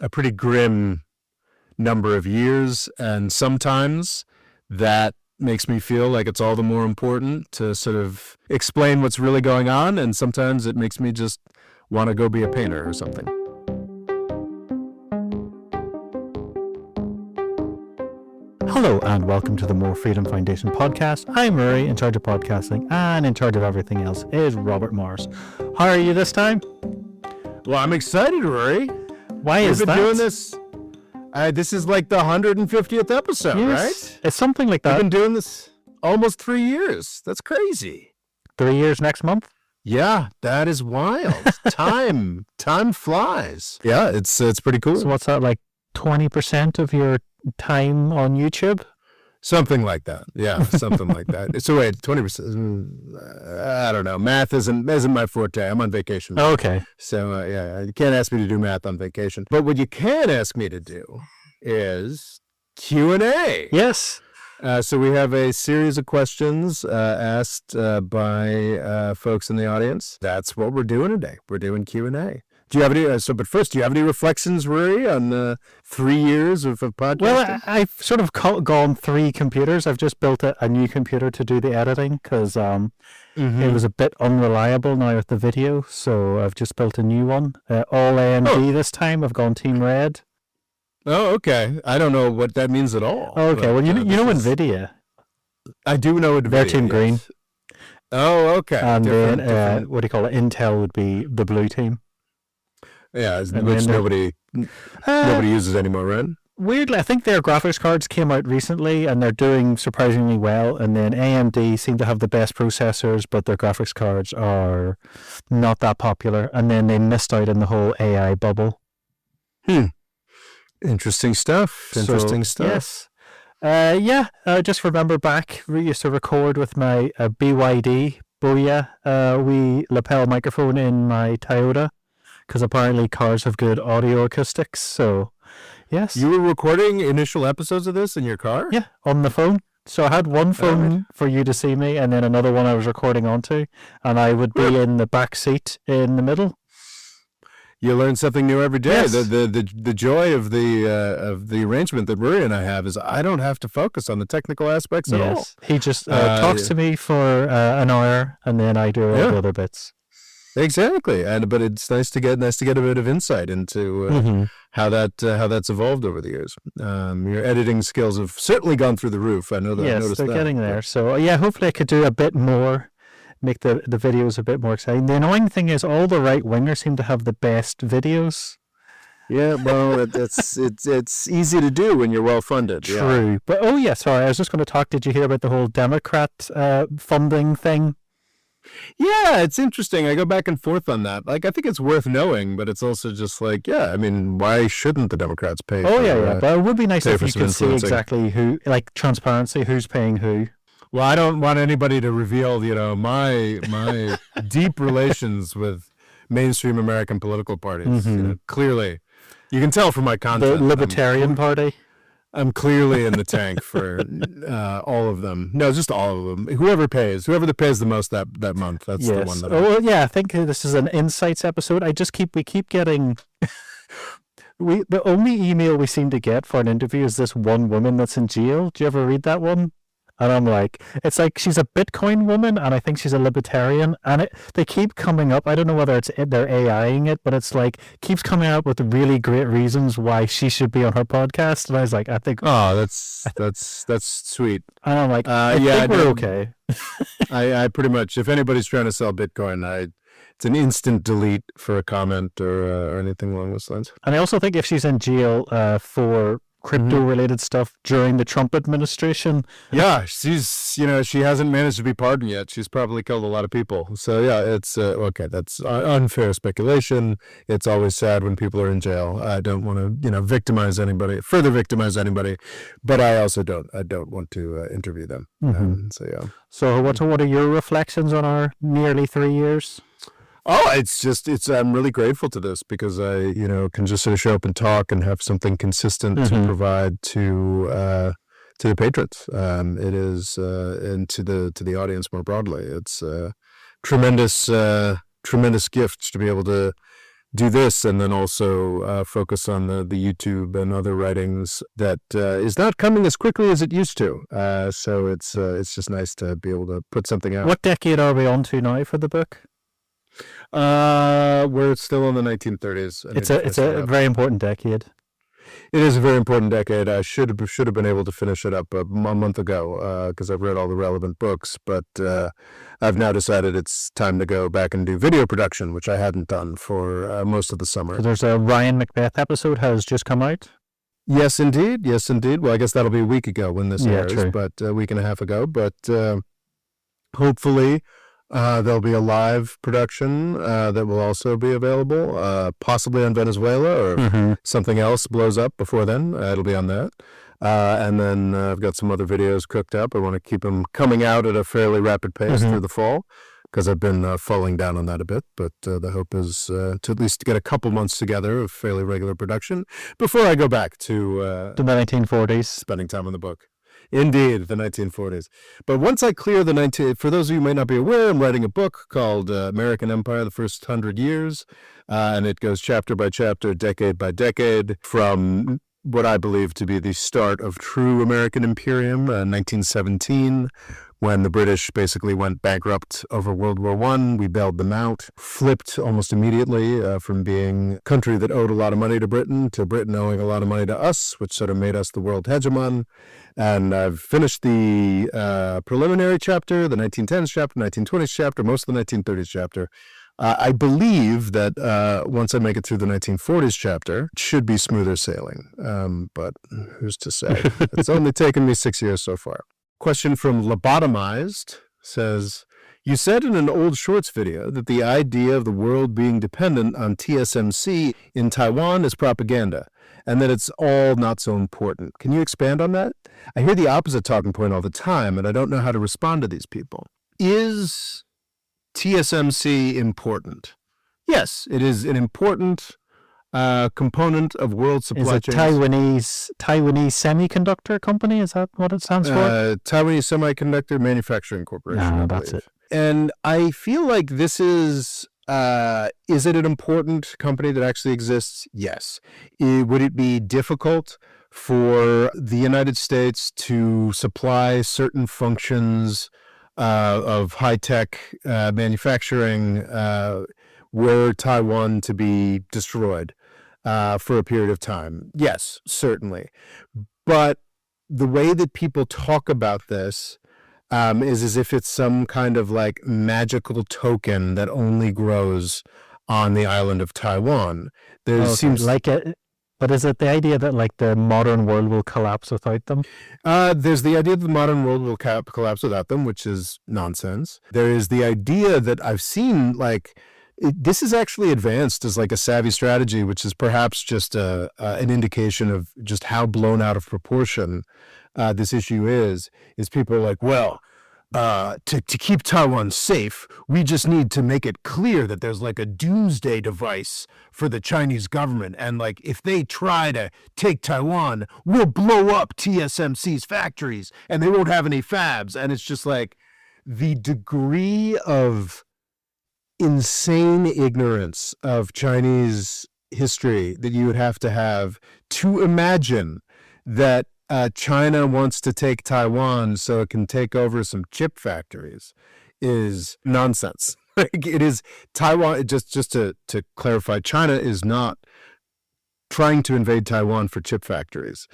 a pretty grim number of years, and sometimes that makes me feel like it's all the more important to sort of explain what's really going on, and sometimes it makes me just want to go be a painter or something. Hello and welcome to the More Freedom Foundation podcast. I'm Murray, in charge of podcasting, and in charge of everything else is Robert Morris. How are you this time? Well, I'm excited, Rory. Why is that? We've been doing this. This is like the 150th episode, Yes, right? it's something like We've that. been doing this almost 3 years. That's crazy. 3 years next month? Yeah, that is wild. Time flies. Yeah, it's pretty cool. So what's that, like 20% of your time on YouTube? Something like that. Yeah, something like that. So wait, 20%. I don't know. Math isn't my forte. I'm on vacation. Okay. So yeah, you can't ask me to do math on vacation. But what you can ask me to do is Q&A. Yes. So we have a series of questions asked by folks in the audience. That's what we're doing today. We're doing Q&A. Do you have any? But first, do you have any reflections, Rory, on 3 years of podcasting? Well, I've sort of gone 3 computers. I've just built a new computer to do the editing because it was a bit unreliable now with the video. So I've just built a new one. All AMD this time. I've gone Team Red. Oh, okay. I don't know what that means at all. Okay, but, well, you know NVIDIA. I do know NVIDIA. They're Team Green. Oh, okay. And different. then, what do you call it? Intel would be the blue team. Yeah, which nobody uses anymore, right? Weirdly, I think their graphics cards came out recently and they're doing surprisingly well. And then AMD seem to have the best processors, but their graphics cards are not that popular. And then they missed out in the whole AI bubble. Interesting stuff. Yes. I just remember back, we used to record with my BYD Booyah wee lapel microphone in my Toyota, because apparently cars have good audio acoustics. So, yes. You were recording initial episodes of this in your car? Yeah, on the phone. So I had one phone for you to see me, and then another one I was recording onto, and I would be in the back seat in the middle. You learn something new every day. Yes. The joy of the arrangement that Rory and I have is I don't have to focus on the technical aspects at all. He just talks to me for an hour, and then I do all the other bits. Exactly, but it's nice to get a bit of insight into how that's evolved over the years. Your editing skills have certainly gone through the roof. I know that. Yes, they're getting there. So yeah, hopefully I could do a bit more. Make the videos a bit more exciting. The annoying thing is all the right wingers seem to have the best videos. Yeah, well, it's easy to do when you're well funded. True, but sorry, I was just going to talk. Did you hear about the whole Democrat funding thing? Yeah, it's interesting. I go back and forth on that. Like, I think it's worth knowing, but it's also just like, I mean, why shouldn't the Democrats pay? But it would be nice if you could see exactly who, like transparency, who's paying who. Well, I don't want anybody to reveal, my deep relations with mainstream American political parties. Clearly, you can tell from my content. The Libertarian Party. I'm clearly in the tank for all of them. No, just all of them. Whoever pays the most that month. That's the one that. I think this is an insights episode. We keep getting. The only email we seem to get for an interview is this one woman that's in jail. Do you ever read that one? And I'm like, it's like she's a Bitcoin woman, and I think she's a libertarian, and they keep coming up. I don't know whether they're AIing it, but it's like keeps coming up with really great reasons why she should be on her podcast. And I was like, I think, that's sweet. And I'm like, I think we're okay. I pretty much, if anybody's trying to sell Bitcoin, it's an instant delete for a comment or anything along those lines. And I also think if she's in jail for crypto-related stuff during the Trump administration. Yeah, she's, she hasn't managed to be pardoned yet. She's probably killed a lot of people. So yeah, it's okay. That's unfair speculation. It's always sad when people are in jail. I don't want to, further victimize anybody, but I also don't want to interview them. So yeah. So what are your reflections on our nearly 3 years? Oh, I'm really grateful to this because I, can just sort of show up and talk and have something consistent to provide to the patrons. It is, and to the audience more broadly. It's tremendous gift to be able to do this and then also focus on the YouTube and other writings that is not coming as quickly as it used to. So it's just nice to be able to put something out. What decade are we on to now for the book? We're still in the 1930s. It's a very important decade. It is a very important decade. I should have been able to finish it up a month ago because I've read all the relevant books. But I've now decided it's time to go back and do video production, which I hadn't done for most of the summer. So there's a Ryan Macbeth episode has just come out. Yes, indeed. Yes, indeed. Well, I guess that'll be a week ago when this airs, true. but a week and a half ago. But hopefully there'll be a live production that will also be available, possibly on Venezuela, or something else blows up before then. It'll be on that. And then I've got some other videos cooked up. I want to keep them coming out at a fairly rapid pace through the fall, because I've been falling down on that a bit. But the hope is to at least get a couple months together of fairly regular production before I go back to the 1940s. Spending time on the book. Indeed, the 1940s. But once I clear for those of you who may not be aware, I'm writing a book called American Empire, the First 100 Years. And it goes chapter by chapter, decade by decade, from what I believe to be the start of true American imperium, 1917, when the British basically went bankrupt over World War I. We bailed them out, flipped almost immediately from being a country that owed a lot of money to Britain owing a lot of money to us, which sort of made us the world hegemon. And I've finished the preliminary chapter, the 1910s chapter, 1920s chapter, most of the 1930s chapter. I believe that once I make it through the 1940s chapter, it should be smoother sailing. But who's to say? It's only taken me 6 years so far. Question from Lobotomized says, you said in an old shorts video that the idea of the world being dependent on TSMC in Taiwan is propaganda, and that it's all not so important. Can you expand on that? I hear the opposite talking point all the time, and I don't know how to respond to these people. Is TSMC important? Yes, it is an important component of world supply chains. Is it Taiwanese Semiconductor Company? Is that what it stands for? Taiwanese Semiconductor Manufacturing Corporation. No, that's it. And I feel like this is it an important company that actually exists? Yes. Would it be difficult for the United States to supply certain functions of high-tech manufacturing were Taiwan to be destroyed for a period of time? Yes, certainly. But the way that people talk about this is as if it's some kind of like magical token that only grows on the island of Taiwan. Seems like but is it the idea that like the modern world will collapse without them? There's the idea that the modern world will collapse without them, which is nonsense. There is the idea that I've seen this is actually advanced as like a savvy strategy, which is perhaps just an indication of just how blown out of proportion this issue is people are like, well, to keep Taiwan safe, we just need to make it clear that there's like a doomsday device for the Chinese government. And like, if they try to take Taiwan, we'll blow up TSMC's factories and they won't have any fabs. And it's just like the degree of insane ignorance of Chinese history that you would have to imagine that China wants to take Taiwan so it can take over some chip factories is nonsense. It is Taiwan. Just to clarify, China is not trying to invade Taiwan for chip factories.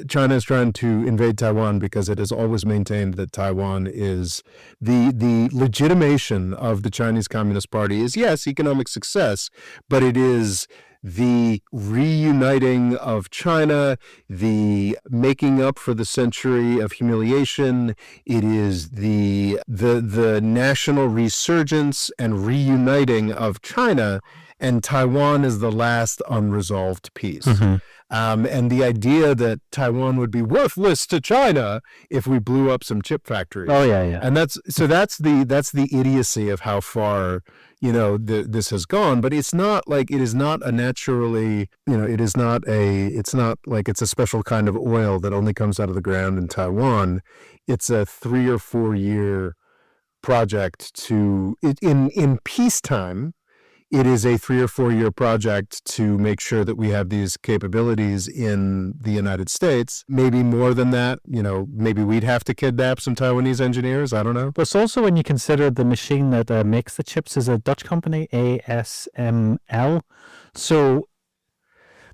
China is trying to invade Taiwan because it has always maintained that Taiwan is the legitimation of the Chinese Communist Party is, yes, economic success, but it is the reuniting of China, the making up for the century of humiliation. It is the national resurgence and reuniting of China, and Taiwan is the last unresolved piece. And the idea that Taiwan would be worthless to China if we blew up some chip factories. Oh yeah. And that's the idiocy of how far this has gone. But it's not like it is not a naturally it's not like it's a special kind of oil that only comes out of the ground in Taiwan. It's a 3 or 4 year project in peacetime. it is a 3 or 4 year project to make sure that we have these capabilities in the United States. Maybe more than that, maybe we'd have to kidnap some Taiwanese engineers. I don't know. But it's also when you consider the machine that makes the chips is a Dutch company, ASML. So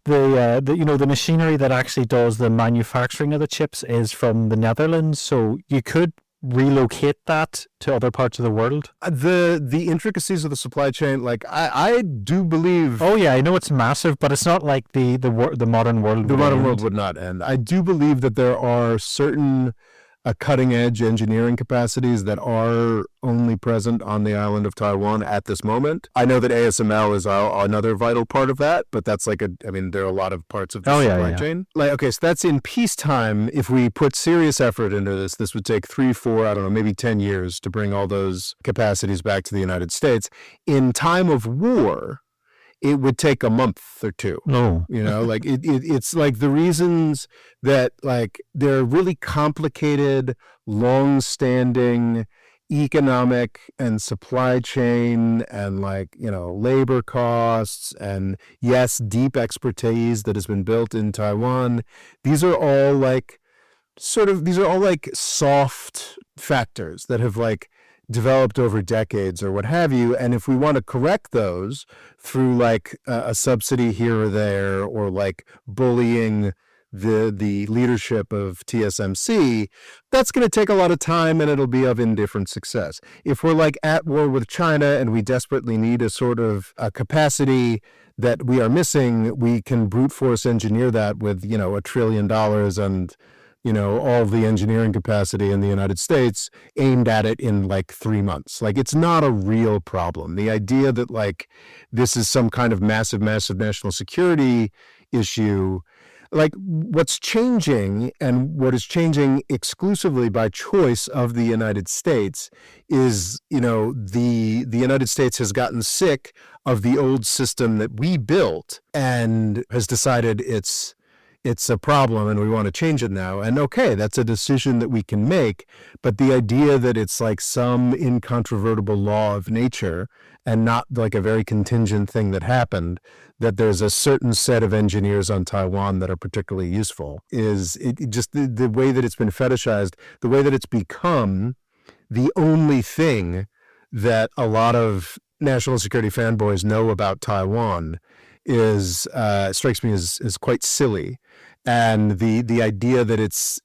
the machinery that actually does the manufacturing of the chips is from the Netherlands. So you could relocate that to other parts of the world. The intricacies of the supply chain, like I do believe. Oh yeah, I know it's massive, but it's not like the modern world. The modern world would not end. I do believe that there are certain cutting edge engineering capacities that are only present on the island of Taiwan at this moment. I know that ASML is another vital part of that, but that's there are a lot of parts of the supply chain. So that's in peacetime. If we put serious effort into this would take 3, 4, I don't know, maybe 10 years to bring all those capacities back to the United States. In time of war, it would take a month or 2. No. It's like the reasons that they're really complicated, long-standing economic and supply chain and labor costs and yes, deep expertise that has been built in Taiwan. These are all soft factors that have developed over decades or what have you. And if we want to correct those through a subsidy here or there or bullying the leadership of TSMC, that's going to take a lot of time and it'll be of indifferent success. If we're at war with China and we desperately need a sort of a capacity that we are missing, we can brute force engineer that with, $1 trillion and all the engineering capacity in the United States aimed at it in 3 months. It's not a real problem. The idea that this is some kind of massive national security issue, what's changing and what is changing exclusively by choice of the United States is, the United States has gotten sick of the old system that we built and has decided it's a problem and we want to change it now. And okay, that's a decision that we can make. But the idea that it's some incontrovertible law of nature and not a very contingent thing that happened, that there's a certain set of engineers on Taiwan that are particularly useful, is just the way that it's been fetishized, the way that it's become the only thing that a lot of national security fanboys know about Taiwan is strikes me as quite silly. And the idea that it's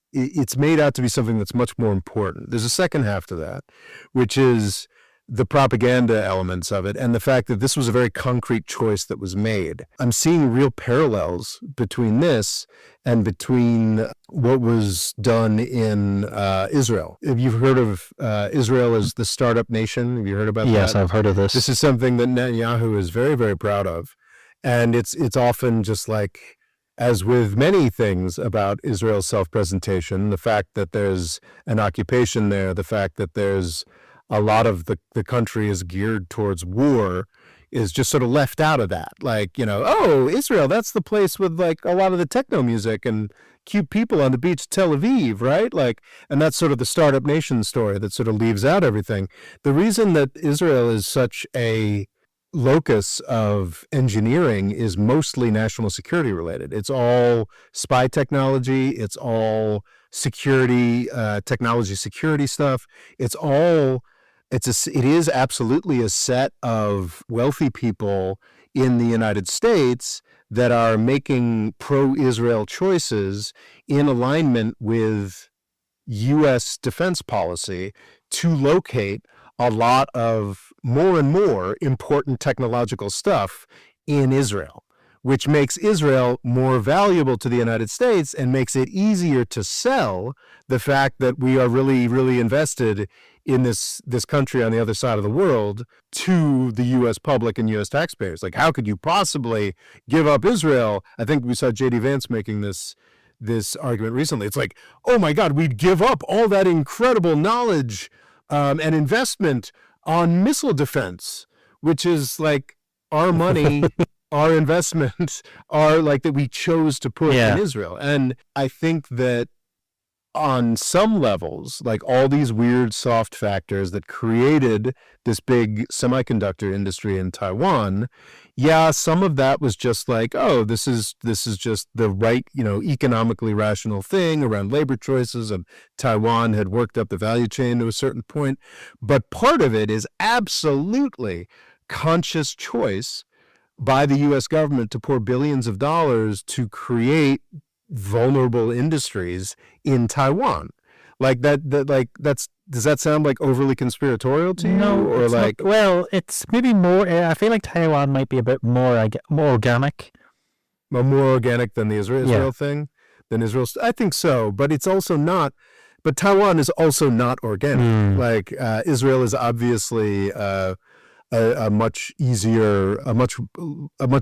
made out to be something that's much more important. There's a second half to that, which is the propaganda elements of it and the fact that this was a very concrete choice that was made. I'm seeing real parallels between this and between what was done in Israel. Have you heard of Israel as the startup nation? Have you heard about that? Yes, I've heard of this. This is something that Netanyahu is very, very proud of. And it's often just as with many things about Israel's self-presentation, the fact that there's an occupation there, the fact that there's a lot of the country is geared towards war is just sort of left out of that. Oh, Israel, that's the place with a lot of the techno music and cute people on the beach of Tel Aviv, right? And that's sort of the startup nation story that sort of leaves out everything. The reason that Israel is such a locus of engineering is mostly national security related. It's all spy technology. It's all security, technology security stuff. It is absolutely a set of wealthy people in the United States that are making pro-Israel choices in alignment with U.S. defense policy to locate a lot of more and more important technological stuff in Israel, which makes Israel more valuable to the United States and makes it easier to sell the fact that we are really, really invested in this country on the other side of the world to the U.S. public and U.S. taxpayers. How could you possibly give up Israel? I think we saw J.D. Vance making this argument recently. It's oh my God, we'd give up all that incredible knowledge and investment on missile defense, which is our money, our investments are that we chose to put in Israel. And I think that on some levels, like all these weird soft factors that created this big semiconductor industry in Taiwan, yeah, some of that was just like, oh, this is just the right, economically rational thing around labor choices, and Taiwan had worked up the value chain to a certain point. But part of it is absolutely conscious choice by the U.S. government to pour billions of dollars to create vulnerable industries in Taiwan. Like does that sound like overly conspiratorial to you? No, Or it's like, not, well, it's maybe more. I feel like Taiwan might be a bit more organic. well, more organic than the Israel Yeah. thing? Than Israel? I think so, but it's also not. But Taiwan is also not organic. Mm. Like Israel is obviously a much easier, a much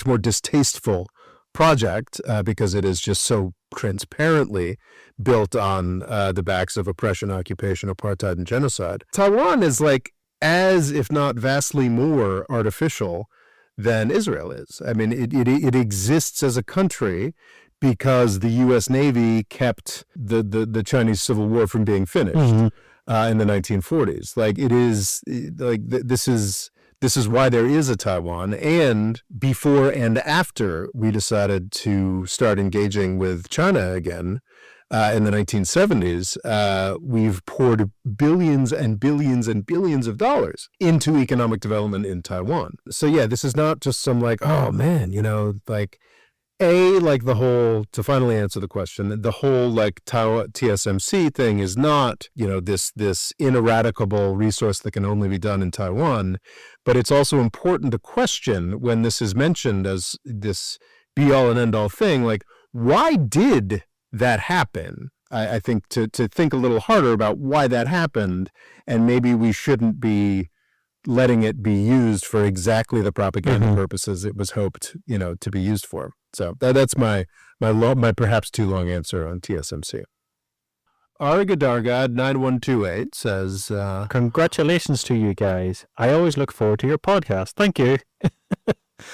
more distasteful project because it is just so transparently built on the backs of oppression, occupation, apartheid, and genocide. Taiwan is like as, if not vastly more artificial than Israel is. I mean, it exists as a country because the U.S. Navy kept the Chinese Civil War from being finished in the 1940s. Like it is like this is why there is a Taiwan. And before and after we decided to start engaging with China again in the 1970s, we've poured billions and billions and billions of dollars into economic development in Taiwan. So yeah, this is not just some like, oh man, like the whole, to finally answer the question, the whole like TSMC thing is not, this ineradicable resource that can only be done in Taiwan, but it's also important to question when this is mentioned as this be all and end all thing, like why did that happen? I think to think a little harder about why that happened, and maybe we shouldn't be letting it be used for exactly the propaganda purposes it was hoped, to be used for. So that's my perhaps too long answer on TSMC. Argadargad 9128 says, Congratulations to you guys. I always look forward to your podcast. Thank you.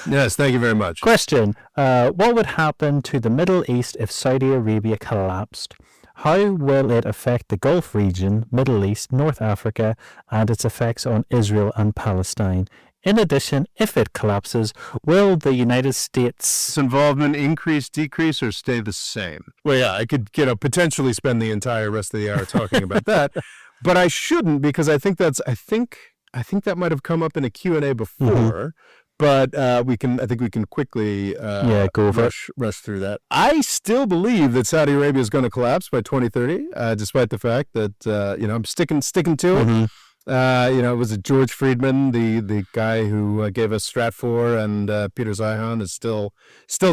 yes, thank you very much. Question. What would happen to the Middle East if Saudi Arabia collapsed? How will it affect the Gulf region, Middle East, North Africa, and its effects on Israel and Palestine? In addition, if it collapses, will the United States' involvement increase, decrease, or stay the same? Well, yeah, I could, potentially spend the entire rest of the hour talking about that, but I shouldn't because I think that might have come up in a Q&A before. But I think we can quickly go over rush through that. I still believe that Saudi Arabia is going to collapse by 2030, despite the fact that I'm sticking to it. Was it George Friedman, the guy who gave us Stratfor, and Peter Zeihan is still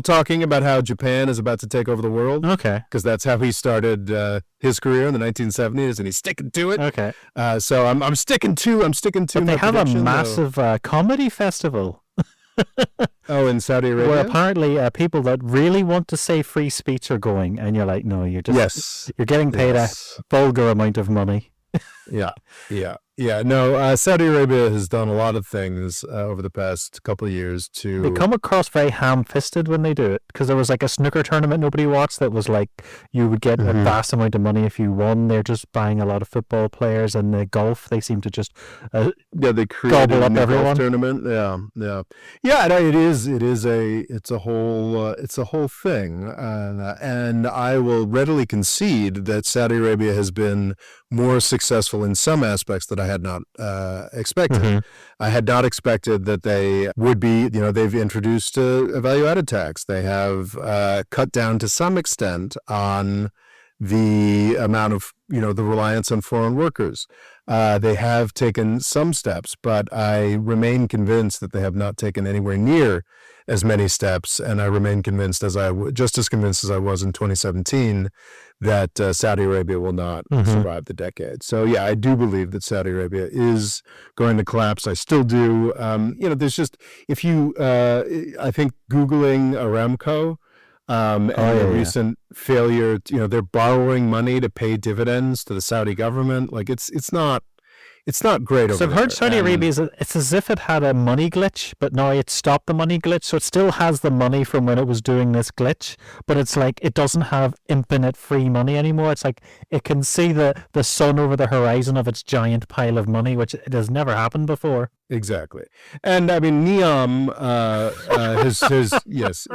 talking about how Japan is about to take over the world. Okay, because that's how he started his career in the 1970s, and he's sticking to it. Okay, so I'm sticking to. But they have a massive comedy festival. Oh, in Saudi Arabia? Where apparently people that really want to say free speech are going, and you're like, no, you're just you're getting paid a vulgar amount of money. Yeah. No, Saudi Arabia has done a lot of things over the past couple of years to... They come across very ham-fisted when they do it, because there was like a snooker tournament nobody watched that was like you would get a vast amount of money if you won. They're just buying a lot of football players, and the golf, they seem to just they created gobble up everyone. Golf tournament. Yeah. It's a whole thing, and I will readily concede that Saudi Arabia has been more successful in some aspects that I had not expected. I had not expected that they would be, they've introduced a value-added tax. They have cut down to some extent on the amount of, the reliance on foreign workers. They have taken some steps, but I remain convinced that they have not taken anywhere near as many steps, and I remain convinced just as convinced as I was in 2017 that Saudi Arabia will not survive the decade. So yeah, I do believe that Saudi Arabia is going to collapse. I still do. There's just, if you, I think Googling Aramco the recent failure, they're borrowing money to pay dividends to the Saudi government. Like it's not it's not great. So over I've heard there. Saudi And- Arabia it's as if it had a money glitch, but now it stopped the money glitch. So it still has the money from when it was doing this glitch, but it's like it doesn't have infinite free money anymore. It's like it can see the sun over the horizon of its giant pile of money, which it has never happened before. Exactly. And I mean, Neom, his yes,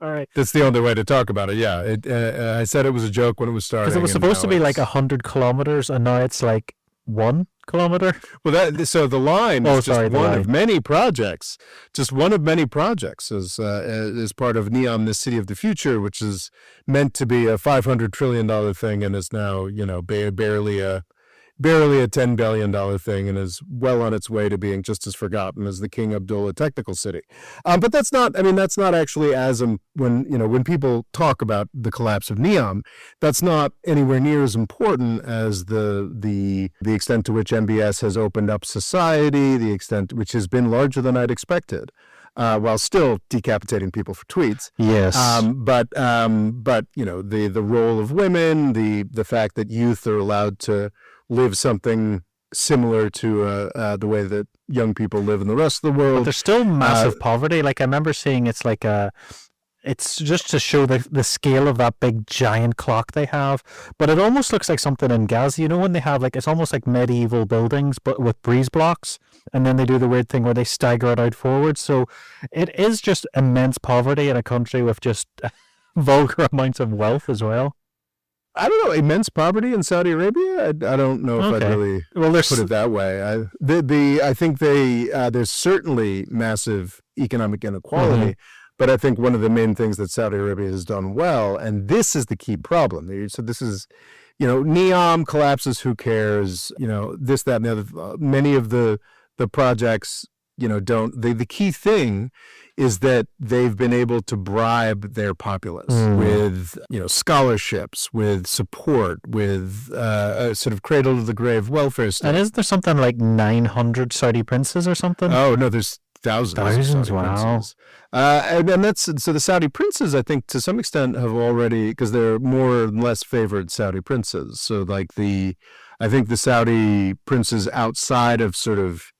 All right. that's the only way to talk about it. Yeah. I said it was a joke when it was starting. Because it was and supposed to now be like it's- 100 kilometers, and now it's like 1 kilometer. Well, so the line Oh, is just sorry, the one line. of many projects. Just one of many projects as part of Neom, this city of the future, which is meant to be a $500 trillion thing and is now, barely a $10 billion thing and is well on its way to being just as forgotten as the King Abdullah technical city. But that's not actually when people talk about the collapse of Neom, that's not anywhere near as important as the extent to which MBS has opened up society, the extent which has been larger than I'd expected. While still decapitating people for tweets. Yes. But the role of women, the fact that youth are allowed to live something similar to the way that young people live in the rest of the But world. there's still massive poverty. Like I remember seeing it's just to show the scale of that big giant clock they have. But it almost looks like something in Gaza. When they have it's almost like medieval buildings, but with breeze blocks. And then they do the weird thing where they stagger it out forward. So it is just immense poverty in a country with just vulgar amounts of wealth as well. I don't know, immense poverty in Saudi Arabia. I don't know if Okay. I'd really Well, there's put it that way. I think there's certainly massive economic inequality, but I think one of the main things that Saudi Arabia has done well, and this is the key problem. So this is, Neom collapses. Who cares? This, that, and the other. Many of the projects, don't. The key thing is that they've been able to bribe their populace with, scholarships, with support, with a sort of cradle to the grave welfare state. and isn't there something like 900 Saudi princes or something? Oh no, there's thousands. of Thousands, Saudi wow. princes. And that's so the Saudi princes, I think, to some extent, have already, because they're more or less favored Saudi princes. So like I think the Saudi princes outside of sort of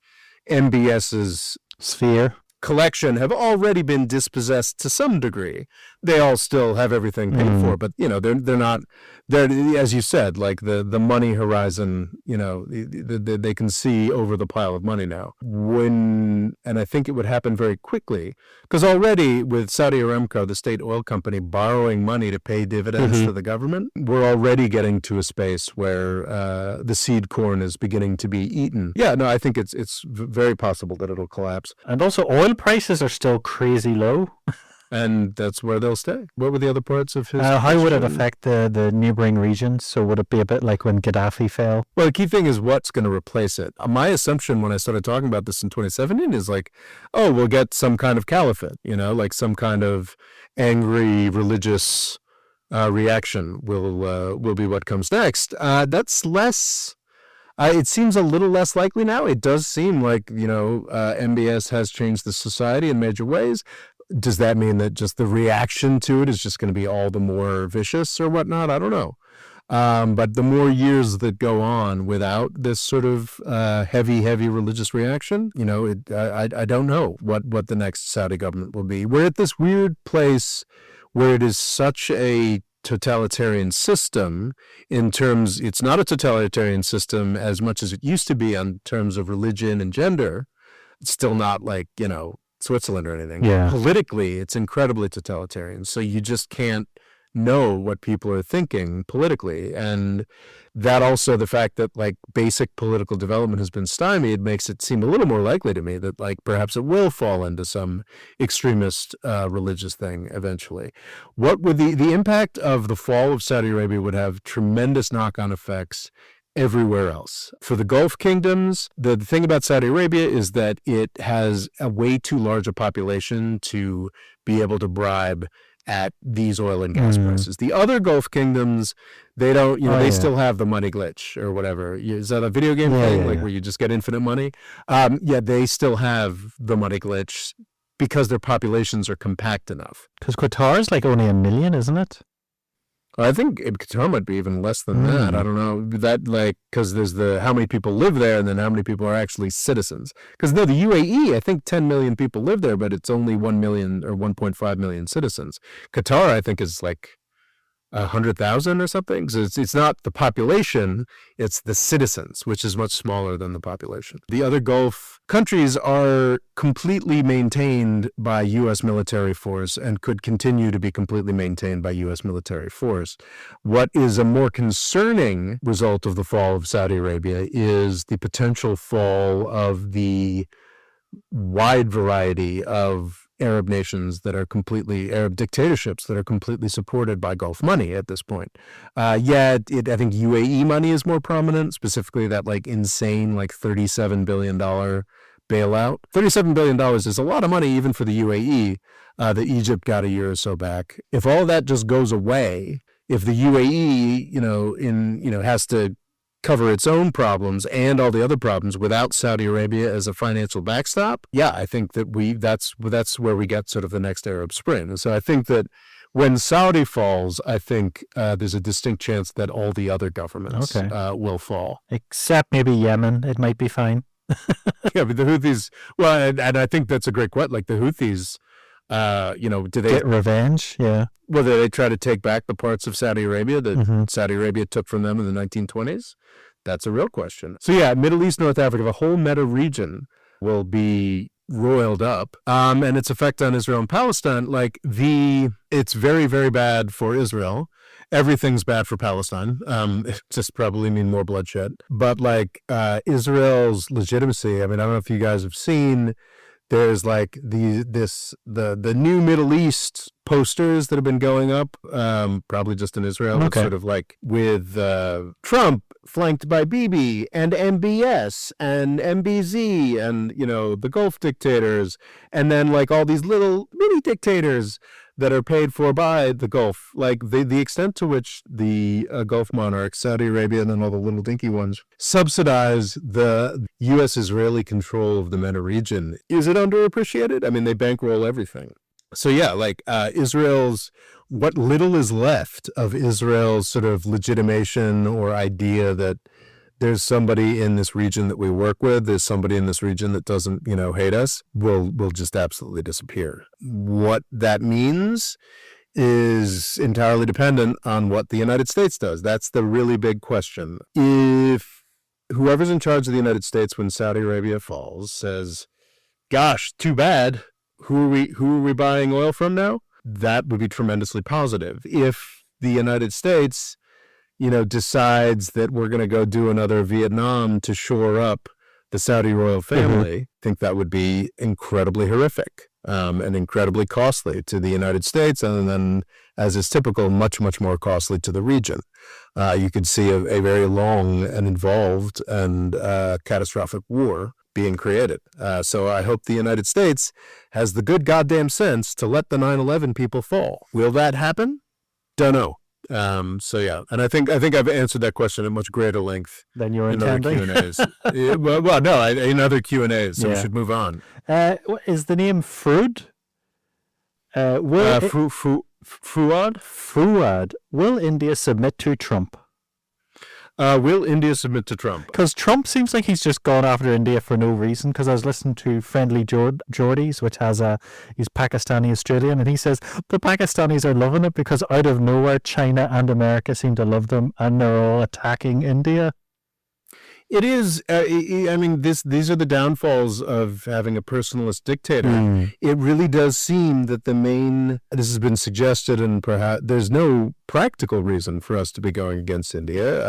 MBS's Sphere. collection have already been dispossessed to some degree. They all still have everything paid for, but they're not. They're, as you said, like the money horizon. They can see over the pile of money now. And I think it would happen very quickly because already with Saudi Aramco, the state oil company, borrowing money to pay dividends to the government, we're already getting to a space where the seed corn is beginning to be eaten. Yeah, no, I think it's very possible that it'll collapse. And also oil prices are still crazy low. And that's where they'll stay. What were the other parts of his? How would it question? affect the neighboring regions? So would it be a bit like when Gaddafi fell? Well, the key thing is what's going to replace it. My assumption when I started talking about this in 2017 is like, oh, we'll get some kind of caliphate, like some kind of angry religious reaction will be what comes next. That's less. It seems a little less likely now. It does seem like, MBS has changed the society in major ways. Does that mean that just the reaction to it is just going to be all the more vicious or whatnot? I don't know. But the more years that go on without this sort of heavy religious reaction, I don't know what the next Saudi government will be. We're at this weird place where it is such a totalitarian system in terms, it's not a totalitarian system as much as it used to be in terms of religion and gender. It's still not like, Switzerland or anything. Yeah. Politically, it's incredibly totalitarian. So you just can't know what people are thinking politically. And that also, the fact that like basic political development has been stymied makes it seem a little more likely to me that like perhaps it will fall into some extremist religious thing eventually. What would the impact of the fall of Saudi Arabia would have tremendous knock-on effects everywhere else. For the Gulf kingdoms, the thing about Saudi Arabia is that it has a way too large a population to be able to bribe at these oil and gas prices. The other Gulf kingdoms, they don't, they still have the money glitch or whatever. Is that a video game thing, where you just get infinite money? They still have the money glitch because their populations are compact enough. Because Qatar is like only 1 million, isn't it? I think Qatar might be even less than that. I don't know that, like, because there's how many people live there, and then how many people are actually citizens. Because no, the UAE, I think 10 million people live there, but it's only 1 million or 1.5 million citizens. Qatar, I think, is like 100,000 or something. So it's not the population, it's the citizens, which is much smaller than the population. The other Gulf countries are completely maintained by U.S. military force and could continue to be completely maintained by U.S. military force. What is a more concerning result of the fall of Saudi Arabia is the potential fall of the wide variety of Arab nations that are Arab dictatorships that are completely supported by Gulf money at this point. I think UAE money is more prominent, specifically that like insane like $37 billion bailout. $37 billion is a lot of money even for the UAE that Egypt got a year or so back. If all that just goes away, if the UAE, has to cover its own problems and all the other problems without Saudi Arabia as a financial backstop, I think that that's where we get sort of the next Arab Spring. And so I think that when Saudi falls, I think there's a distinct chance that all the other governments will fall. Except maybe Yemen, it might be fine. But the Houthis, and I think that's a great question. Like the Houthis, do they get revenge? Yeah. Well, they try to take back the parts of Saudi Arabia that Saudi Arabia took from them in the 1920s? That's a real question. So Middle East, North Africa, the whole Meta region will be roiled up, and its effect on Israel and Palestine, it's very, very bad for Israel. Everything's bad for Palestine. It just probably mean more bloodshed. But Israel's legitimacy, I don't know if you guys have seen, there's like the new Middle East posters that have been going up, probably just in Israel, sort of like with Trump flanked by Bibi and MBS and MBZ and the Gulf dictators, and then like all these little mini dictators that are paid for by the Gulf. Like the extent to which the Gulf monarchs, Saudi Arabia, and then all the little dinky ones, subsidize the U.S.-Israeli control of the MENA region. Is it underappreciated? They bankroll everything. So Israel's, what little is left of Israel's sort of legitimation or idea that there's somebody in this region that we work with, there's somebody in this region that doesn't, hate us, will just absolutely disappear. What that means is entirely dependent on what the United States does. That's the really big question. If whoever's in charge of the United States when Saudi Arabia falls says, gosh, too bad, who are we buying oil from now? That would be tremendously positive. If the United States decides that we're going to go do another Vietnam to shore up the Saudi royal family, I think that would be incredibly horrific and incredibly costly to the United States, and then, as is typical, much, much more costly to the region. You could see a very long and involved and catastrophic war being created. So I hope the United States has the good goddamn sense to let the 9/11 people fall. Will that happen? Don't know. And I think I've answered that question at much greater length than you're in other Q&As. In other Q&As, so we should move on. Is the name Froud? Fuad? Fuad. Will India submit to Trump? Will India submit to Trump? Because Trump seems like he's just gone after India for no reason. Because I was listening to Friendly Geordies, which he's Pakistani Australian, and he says the Pakistanis are loving it because out of nowhere China and America seem to love them, and they're all attacking India. It is. These are the downfalls of having a personalist dictator. It really does seem that this has been suggested, and perhaps there's no practical reason for us to be going against India.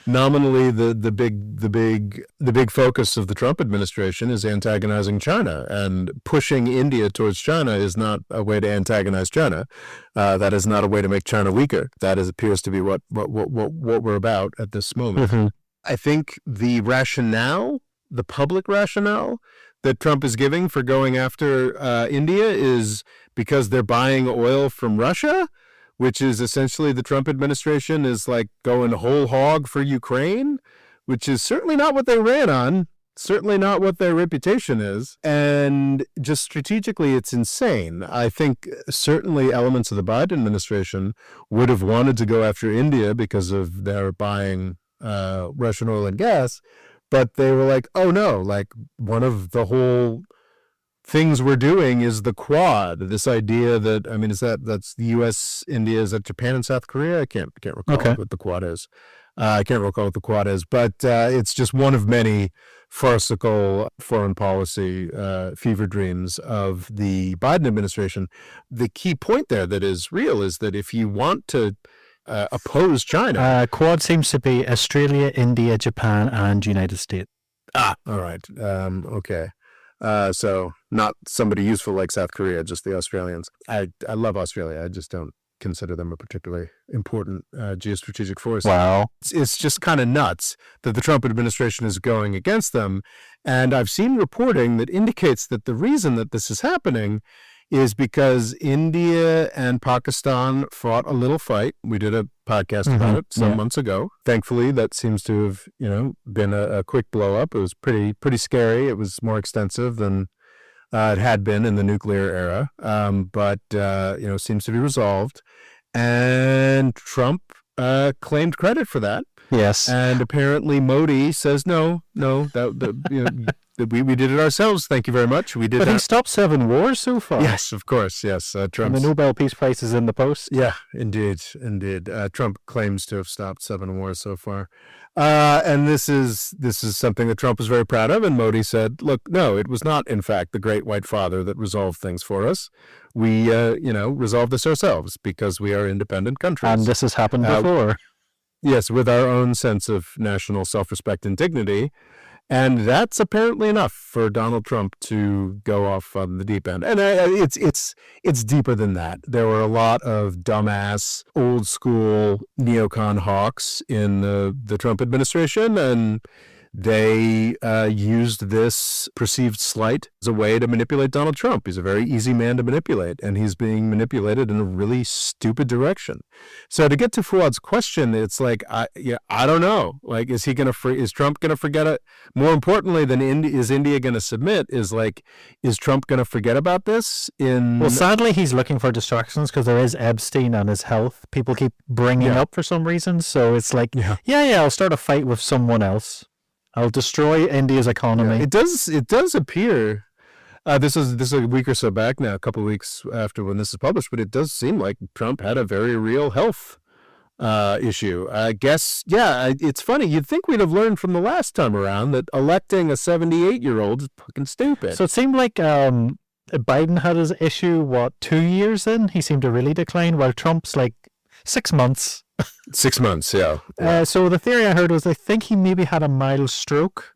Nominally, the big focus of the Trump administration is antagonizing China, and pushing India towards China is not a way to antagonize China. That is not a way to make China weaker. That appears to be what we're about at this moment. I think the public rationale that Trump is giving for going after India is because they're buying oil from Russia, which is essentially the Trump administration is like going whole hog for Ukraine, which is certainly not what they ran on. certainly not what their reputation is. And just strategically, it's insane. I think certainly elements of the Biden administration would have wanted to go after India because of their buying Russian oil and gas. But they were like, oh no, like one of the whole things we're doing is the Quad. This idea that, I mean, that's the U.S., India, is that Japan and South Korea? I can't recall what the Quad is. I can't recall what the Quad is, but it's just one of many farcical foreign policy fever dreams of the Biden administration. The key point there that is real is that if you want to oppose China, Quad seems to be Australia, India, Japan, and United States. all right, okay. So not somebody useful like South Korea, just the Australians. I love Australia. I just don't consider them a particularly important geostrategic force. Wow. It's just kind of nuts that the Trump administration is going against them. And I've seen reporting that indicates that the reason that this is happening is because India and Pakistan fought a little fight. We did a podcast about it some months ago. Thankfully, that seems to have, been a quick blow up. It was pretty scary. It was more extensive than it had been in the nuclear era, but seems to be resolved. And Trump claimed credit for that. Yes. And apparently Modi says no, we did it ourselves. Thank you very much. We did. But he stopped 7 wars so far. Yes, of course. Yes, And Trump's. the Nobel Peace Prize is in the post. Yeah, indeed. Trump claims to have stopped 7 wars so far, and this is something that Trump was very proud of. And Modi said, "Look, no, it was not, in fact, the Great White Father that resolved things for us. We, resolved this ourselves because we are independent countries." And this has happened before. Yes, with our own sense of national self-respect and dignity. And that's apparently enough for Donald Trump to go off on the deep end. And it's deeper than that. There were a lot of dumbass, old school neocon hawks in the Trump administration, and they used this perceived slight as a way to manipulate Donald Trump. He's a very easy man to manipulate, and he's being manipulated in a really stupid direction. So to get to Fuad's question, it's like, I don't know. Like, is Trump going to forget it? More importantly than is India going to submit is Trump going to forget about this? Well, sadly, he's looking for distractions because there is Epstein and his health. People keep bringing up for some reason. So it's like, I'll start a fight with someone else. I'll destroy India's economy. Yeah, it does appear. This is a week or so back now, a couple of weeks after when this is published, but it does seem like Trump had a very real health issue. I guess, it's funny. You'd think we'd have learned from the last time around that electing a 78-year-old is fucking stupid. So it seemed like Biden had his issue, 2 years in? He seemed to really decline, while Trump's like 6 months. 6 months, yeah. So the theory I heard was I think he maybe had a mild stroke.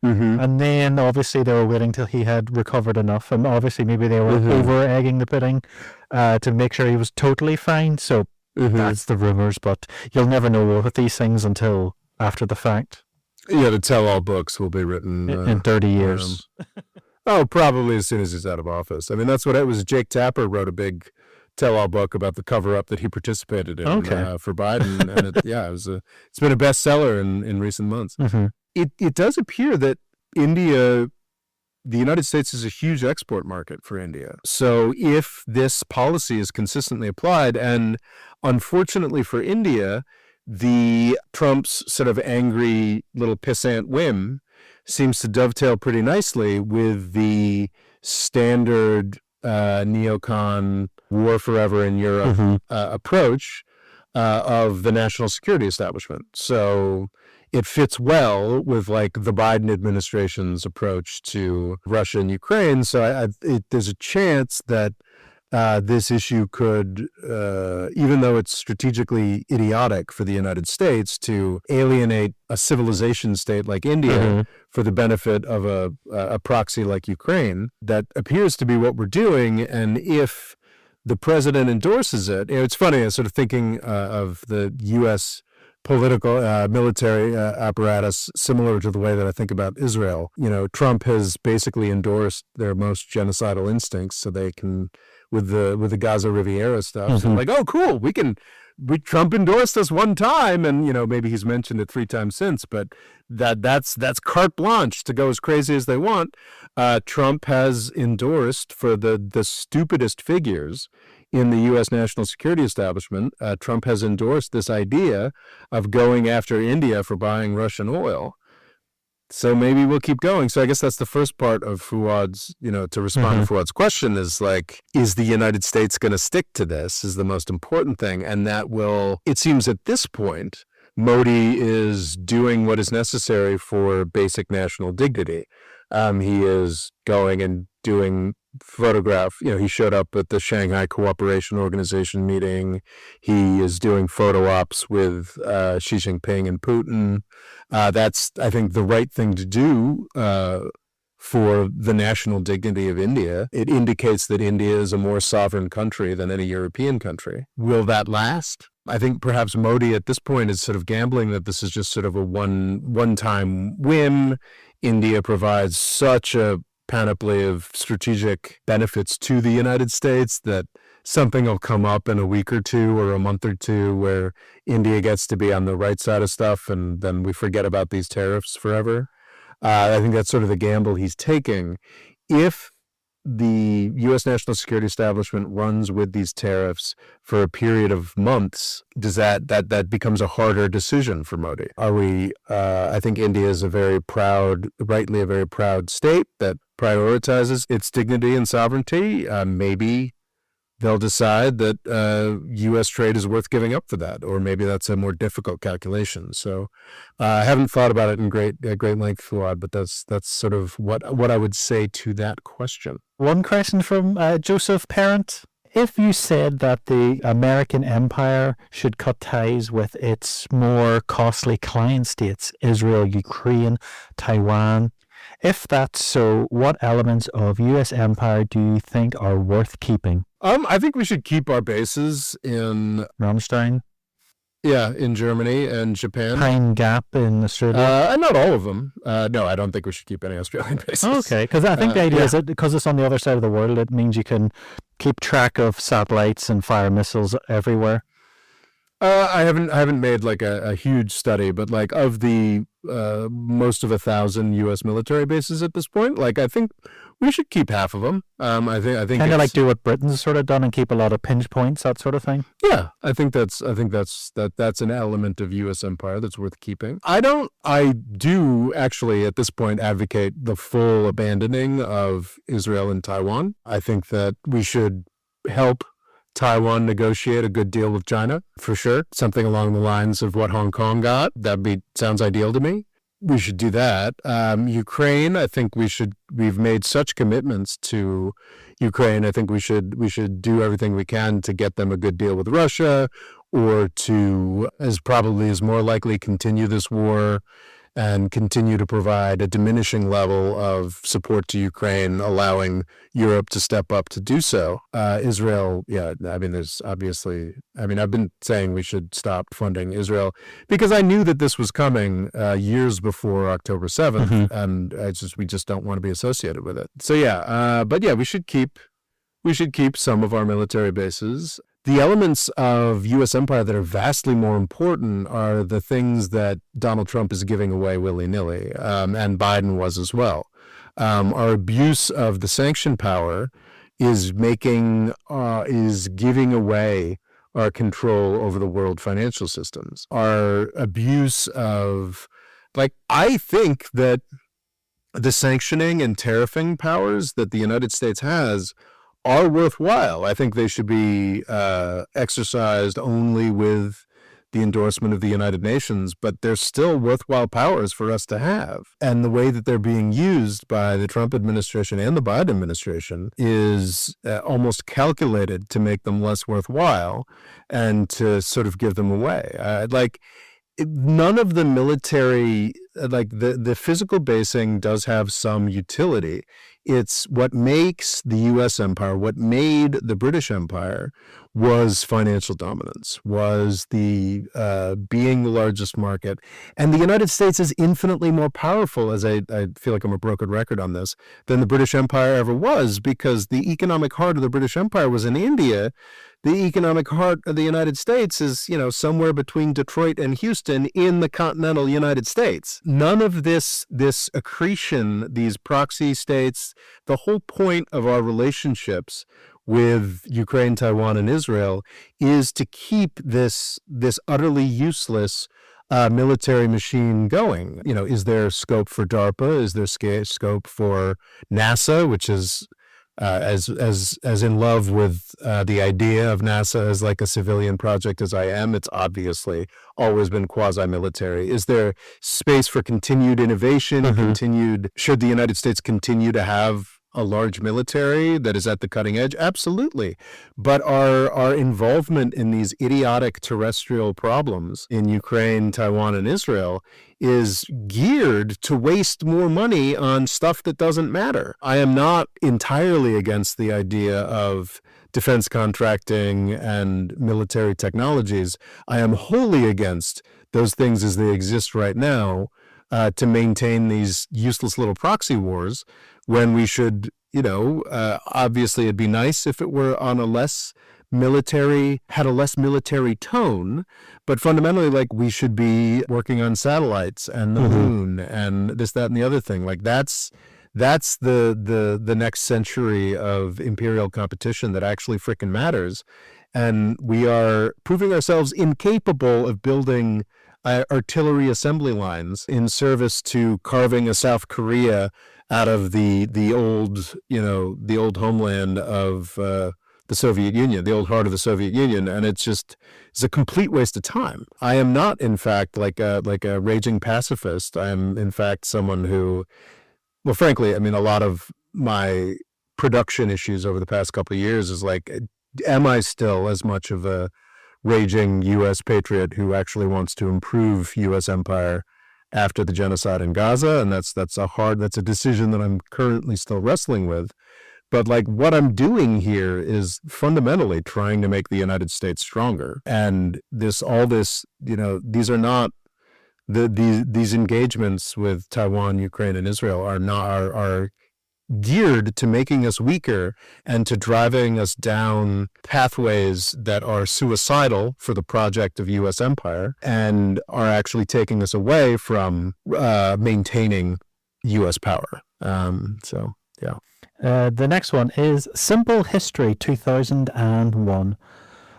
Mm-hmm. And then obviously they were waiting till he had recovered enough. And obviously maybe they were over-egging the pudding to make sure he was totally fine. So that's the rumors. But you'll never know with these things until after the fact. Yeah, the tell-all books will be written in 30 years. Probably as soon as he's out of office. I mean, that's what it was. Jake Tapper wrote a big tell-all book about the cover-up that he participated in for Biden, and it's been a bestseller in recent months. It does appear that the United States is a huge export market for India. So if this policy is consistently applied, and unfortunately for India, the Trump's sort of angry little pissant whim seems to dovetail pretty nicely with the standard neocon war forever in Europe approach of the national security establishment. So it fits well with like the Biden administration's approach to Russia and Ukraine. So there's a chance that this issue could, even though it's strategically idiotic for the United States to alienate a civilization state like India for the benefit of a proxy like Ukraine, that appears to be what we're doing. And if the president endorses it, it's funny, I'm sort of thinking of the U.S. political military apparatus similar to the way that I think about Israel. Trump has basically endorsed their most genocidal instincts so they can with the Gaza Riviera stuff. So Mhm. like, oh, cool, Trump endorsed us one time, and maybe he's mentioned it 3 times since, but that's carte blanche to go as crazy as they want. Trump has endorsed for the stupidest figures in the U.S. national security establishment. Trump has endorsed this idea of going after India for buying Russian oil. So maybe we'll keep going. So I guess that's the first part of Fuad's, to respond to Fuad's question is like, is the United States going to stick to this is the most important thing. And that it seems at this point, Modi is doing what is necessary for basic national dignity. He is going and doing he showed up at the Shanghai Cooperation Organization meeting. He is doing photo ops with Xi Jinping and Putin. That's, I think, the right thing to do for the national dignity of India. It indicates that India is a more sovereign country than any European country. Will that last? I think perhaps Modi at this point is sort of gambling that this is just sort of a one-time whim. India provides such a panoply of strategic benefits to the United States that something will come up in a week or two or a month or two where India gets to be on the right side of stuff, and then we forget about these tariffs forever. I think that's sort of the gamble he's taking. If the U.S. national security establishment runs with these tariffs for a period of months, does that becomes a harder decision for Modi? I think India is rightly a very proud state that prioritizes its dignity and sovereignty. Maybe they'll decide that U.S. trade is worth giving up for that, or maybe that's a more difficult calculation. So I haven't thought about it in great length, Fuad, but that's sort of what I would say to that question. One question from Joseph Parent. If you said that the American empire should cut ties with its more costly client states, Israel, Ukraine, Taiwan, if that's so, what elements of U.S. empire do you think are worth keeping? I think we should keep our bases in Rammstein? Yeah, in Germany and Japan. Pine Gap in Australia? Not all of them. No, I don't think we should keep any Australian bases. Okay, because I think the idea is that because it's on the other side of the world, it means you can keep track of satellites and fire missiles everywhere. I haven't made like a huge study, but like of the most of 1,000 U.S. military bases at this point, like I think we should keep half of them. I think kind of like do what Britain's sort of done and keep a lot of pinch points, that sort of thing. Yeah, I think that's an element of U.S. empire that's worth keeping. I do actually at this point advocate the full abandoning of Israel and Taiwan. I think that we should help Taiwan negotiate a good deal with China, for sure. Something along the lines of what Hong Kong got. Sounds ideal to me. We should do that. Ukraine, I think we've made such commitments to Ukraine. I think we should do everything we can to get them a good deal with Russia, or to, as probably is more likely, continue this war and continue to provide a diminishing level of support to Ukraine, allowing Europe to step up to do so. Israel, I've been saying we should stop funding Israel because I knew that this was coming years before October 7th, and we just don't want to be associated with it. So we should keep some of our military bases. The elements of U.S. empire that are vastly more important are the things that Donald Trump is giving away willy-nilly, and Biden was as well. Our abuse of the sanction power is giving away our control over the world financial systems. Our abuse of, I think that the sanctioning and tariffing powers that the United States has are worthwhile. I think they should be exercised only with the endorsement of the United Nations, but they're still worthwhile powers for us to have. And the way that they're being used by the Trump administration and the Biden administration is almost calculated to make them less worthwhile and to sort of give them away. none of the military, like the physical basing does have some utility. It's what makes the U.S. empire, what made the British Empire, was financial dominance, was the being the largest market. And the United States is infinitely more powerful, as I feel like I'm a broken record on this, than the British Empire ever was, because the economic heart of the British Empire was in India. The economic heart of the United States is, somewhere between Detroit and Houston in the continental United States. None of this accretion, these proxy states, the whole point of our relationships with Ukraine, Taiwan, and Israel is to keep this utterly useless military machine going. Is there scope for DARPA? Is there scope for NASA, which is as in love with the idea of NASA as like a civilian project as I am? It's obviously always been quasi-military. Is there space for continued innovation? Should the United States continue to have a large military that is at the cutting edge? Absolutely. But our involvement in these idiotic terrestrial problems in Ukraine, Taiwan, and Israel is geared to waste more money on stuff that doesn't matter. I am not entirely against the idea of defense contracting and military technologies. I am wholly against those things as they exist right now to maintain these useless little proxy wars, when we should, obviously it'd be nice if it were on had a less military tone, but fundamentally, like, we should be working on satellites and the moon and this, that, and the other thing. Like, that's the next century of imperial competition that actually frickin' matters. And we are proving ourselves incapable of building artillery assembly lines in service to carving a South Korea out of the old homeland of the Soviet Union, the old heart of the Soviet Union, and it's a complete waste of time. I am not, in fact, like a raging pacifist. I am, in fact, someone who, well, frankly, I mean, a lot of my production issues over the past couple of years is like, am I still as much of a raging U.S. patriot who actually wants to improve U.S. empire after the genocide in Gaza? And that's a decision that I'm currently still wrestling with. But like, what I'm doing here is fundamentally trying to make the United States stronger. And these are not these engagements with Taiwan, Ukraine, and Israel are geared to making us weaker and to driving us down pathways that are suicidal for the project of U.S. empire and are actually taking us away from maintaining U.S. power. So, yeah. The next one is Simple History 2001.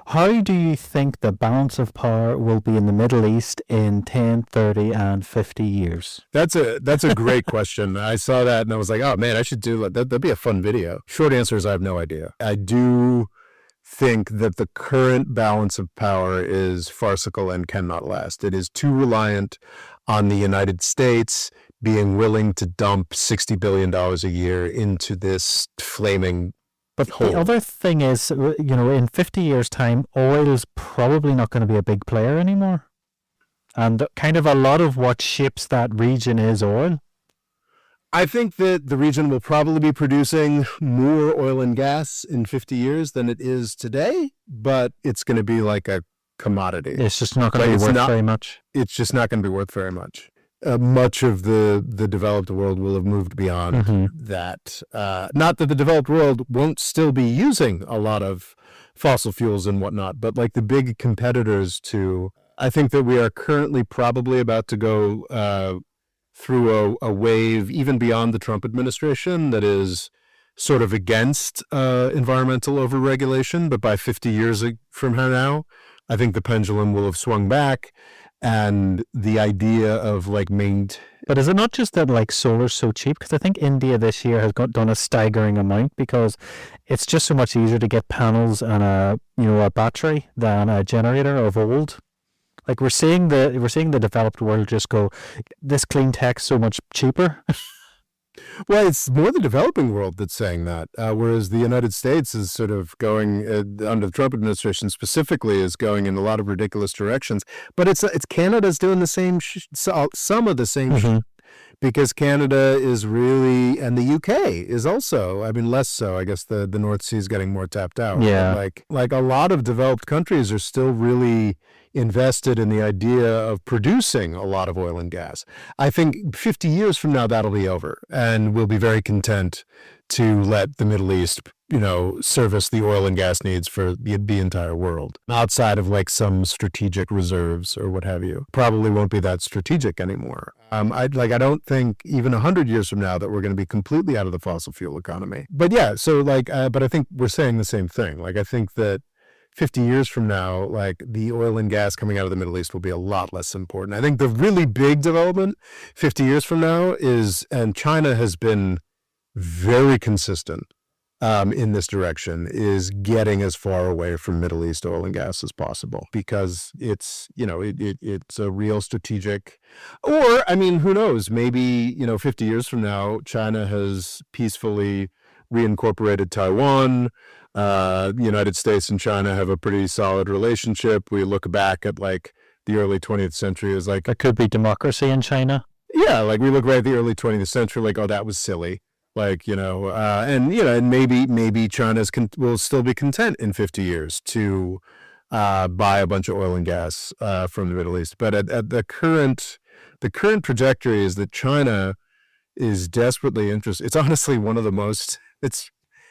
How do you think the balance of power will be in the Middle East in 10, 30, and 50 years? That's a great question. I saw that and I was like, oh man, I should do that. That'd be a fun video. Short answer is I have no idea. I do think that the current balance of power is farcical and cannot last. It is too reliant on the United States being willing to dump $60 billion a year into this flaming But the other thing is, in 50 years' time, oil is probably not going to be a big player anymore. And kind of a lot of what shapes that region is oil. I think that the region will probably be producing more oil and gas in 50 years than it is today, but it's going to be like a commodity. It's just not going to be worth very much. It's just not going to be worth very much. Much of the developed world will have moved beyond that. Not that the developed world won't still be using a lot of fossil fuels and whatnot, but like the big competitors to, I think that we are currently probably about to go through a wave even beyond the Trump administration that is sort of against environmental overregulation, but by 50 years from now, I think the pendulum will have swung back. And the idea of like But is it not just that like solar's so cheap? Because I think India this year has done a staggering amount because it's just so much easier to get panels and a battery than a generator of old. Like we're seeing the developed world just go, this clean tech's so much cheaper. Well, it's more the developing world that's saying that, whereas the United States is sort of going under the Trump administration specifically is going in a lot of ridiculous directions. But it's Canada's doing the same, some of the same, Mhm. because Canada is really, and the UK is also. I mean, less so. I guess the North Sea is getting more tapped out. Yeah. But like a lot of developed countries are still really invested in the idea of producing a lot of oil and gas. I think 50 years from now, that'll be over, and we'll be very content to let the Middle East, service the oil and gas needs for the entire world, outside of like some strategic reserves or what have you. Probably won't be that strategic anymore. I don't think even 100 years from now that we're going to be completely out of the fossil fuel economy. But yeah, so but I think we're saying the same thing. Like, I think that 50 years from now, like, the oil and gas coming out of the Middle East will be a lot less important. I think the really big development 50 years from now is, and China has been very consistent in this direction, is getting as far away from Middle East oil and gas as possible, because it's, it's a real strategic, or, I mean, who knows, maybe, 50 years from now, China has peacefully reincorporated Taiwan. The United States and China have a pretty solid relationship. We look back at like the early 20th century as like, There could be democracy in China. yeah, like we look right at the early 20th century, like, oh, that was silly. Like, and maybe China's will still be content in 50 years to buy a bunch of oil and gas from the Middle East. But at the current trajectory is that China is desperately interested. It's honestly one of the most,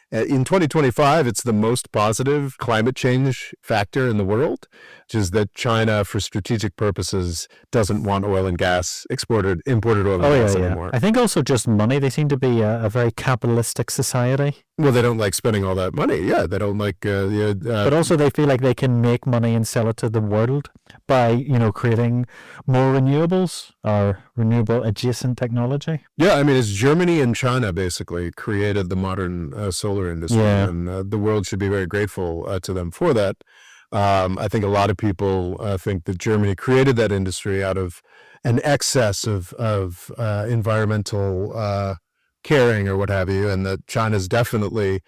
in 2025, it's the most positive climate change factor in the world, which is that China, for strategic purposes, doesn't want oil and gas imported oil and gas anymore. I think also just money. They seem to be a very capitalistic society. Well, they don't like spending all that money. Yeah, they don't like. But also they feel like they can make money and sell it to the world by, creating more renewables or renewable adjacent technology. Yeah, I mean, it's Germany and China basically created the modern solar industry, and the world should be very grateful to them for that. I think a lot of people think that Germany created that industry out of an excess of environmental caring or what have you, and that China's definitely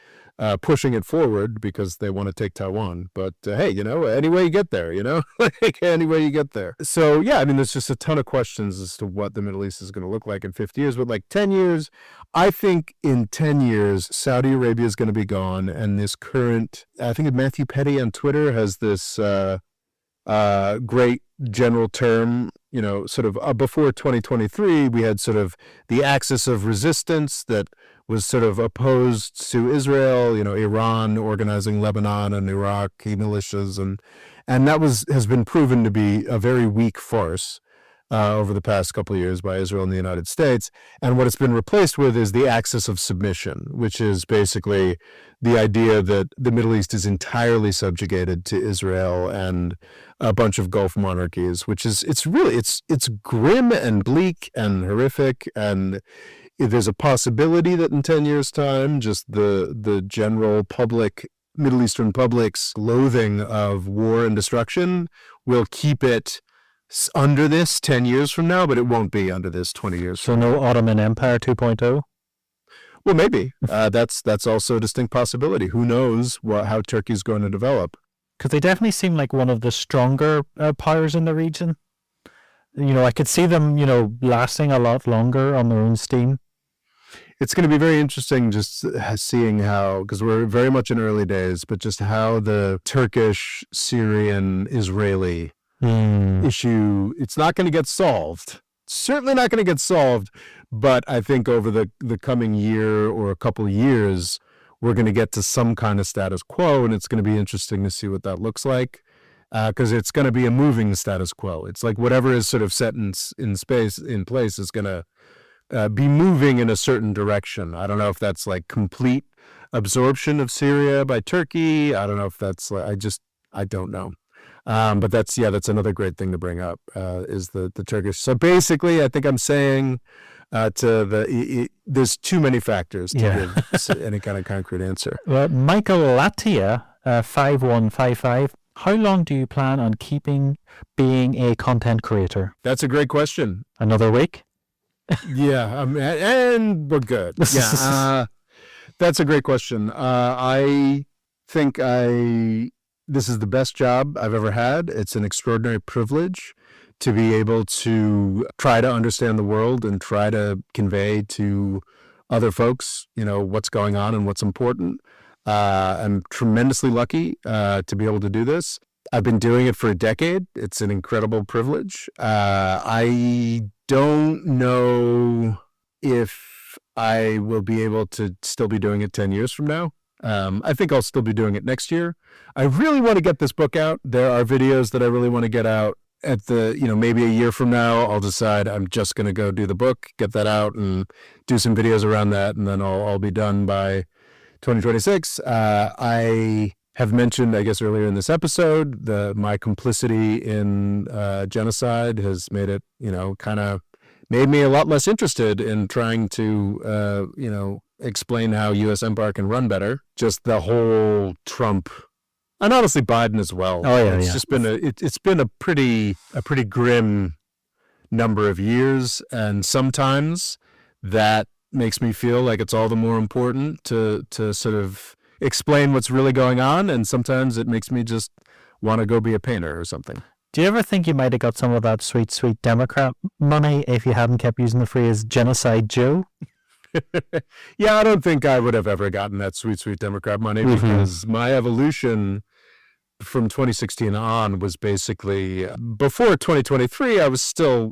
pushing it forward because they want to take Taiwan. But hey, any way you get there, like any way you get there. So yeah, I mean, there's just a ton of questions as to what the Middle East is going to look like in 50 years. But like 10 years, I think in 10 years, Saudi Arabia is going to be gone. And this I think Matthew Petty on Twitter has this great general term, sort of before 2023, we had sort of the axis of resistance that was sort of opposed to Israel, Iran organizing Lebanon and Iraqi militias, and that has been proven to be a very weak farce over the past couple of years by Israel and the United States. And what it's been replaced with is the axis of submission, which is basically the idea that the Middle East is entirely subjugated to Israel and a bunch of Gulf monarchies, which is, it's grim and bleak and horrific. And there's a possibility that in 10 years' time, just the general public, Middle Eastern public's loathing of war and destruction will keep it under this 10 years from now, but it won't be under this 20 years So from now. no Ottoman Empire 2.0? Well, maybe. That's also a distinct possibility. Who knows how Turkey's going to develop. Because they definitely seem like one of the stronger powers in the region. I could see them, lasting a lot longer on their own steam. It's going to be very interesting just seeing how, because we're very much in early days, but just how the Turkish, Syrian, Israeli issue, it's not going to get solved. Certainly not going to get solved, but I think over the coming year or a couple of years, we're going to get to some kind of status quo, and it's going to be interesting to see what that looks like, because it's going to be a moving status quo. It's like whatever is sort of set in place is going to be moving in a certain direction. I don't know if that's like complete absorption of Syria by Turkey. I don't know if that's I don't know. But that's another great thing to bring up, is the Turkish. So basically, I think I'm saying there's too many factors to give any kind of concrete answer. Well, Michael Latia, 5155, how long do you plan on keeping being a content creator? That's a great question. Another week? Yeah, and we're good. Yeah, that's a great question. I think this is the best job I've ever had. It's an extraordinary privilege to be able to try to understand the world and try to convey to other folks, what's going on and what's important. I'm tremendously lucky to be able to do this. I've been doing it for a decade. It's an incredible privilege. I don't know if I will be able to still be doing it 10 years from now. I think I'll still be doing it next year. I really want to get this book out. There are videos that I really want to get out at maybe a year from now. I'll decide I'm just going to go do the book, get that out and do some videos around that. And then I'll be done by 2026. I have mentioned, I guess, earlier in this episode, my complicity in genocide has made it, kind of made me a lot less interested in trying to, explain how U.S. empire can run better. Just the whole Trump, and honestly Biden as well. Oh yeah, it's just been it's been a pretty grim number of years, and sometimes that makes me feel like it's all the more important to sort of explain what's really going on, and sometimes it makes me just want to go be a painter or something. Do you ever think you might have got some of that sweet, sweet Democrat money if you hadn't kept using the phrase Genocide Joe? Yeah, I don't think I would have ever gotten that sweet, sweet Democrat money because my evolution from 2016 on was basically before 2023. I was still,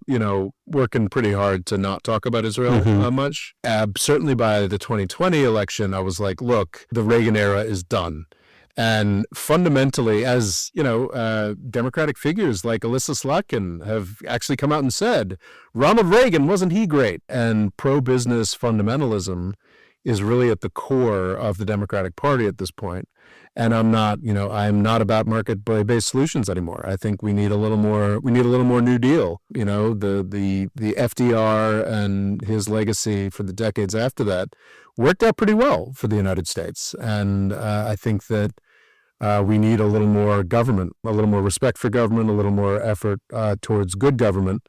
working pretty hard to not talk about Israel much. Certainly by the 2020 election, I was like, look, the Reagan era is done. And fundamentally, as Democratic figures like Alyssa Slotkin have actually come out and said, Ronald Reagan, wasn't he great? And pro-business fundamentalism is really at the core of the Democratic Party at this point. And I'm not about market-based solutions anymore. I think we need a little more New Deal. The FDR and his legacy for the decades after that worked out pretty well for the United States. And I think that we need a little more government, a little more respect for government, a little more effort towards good government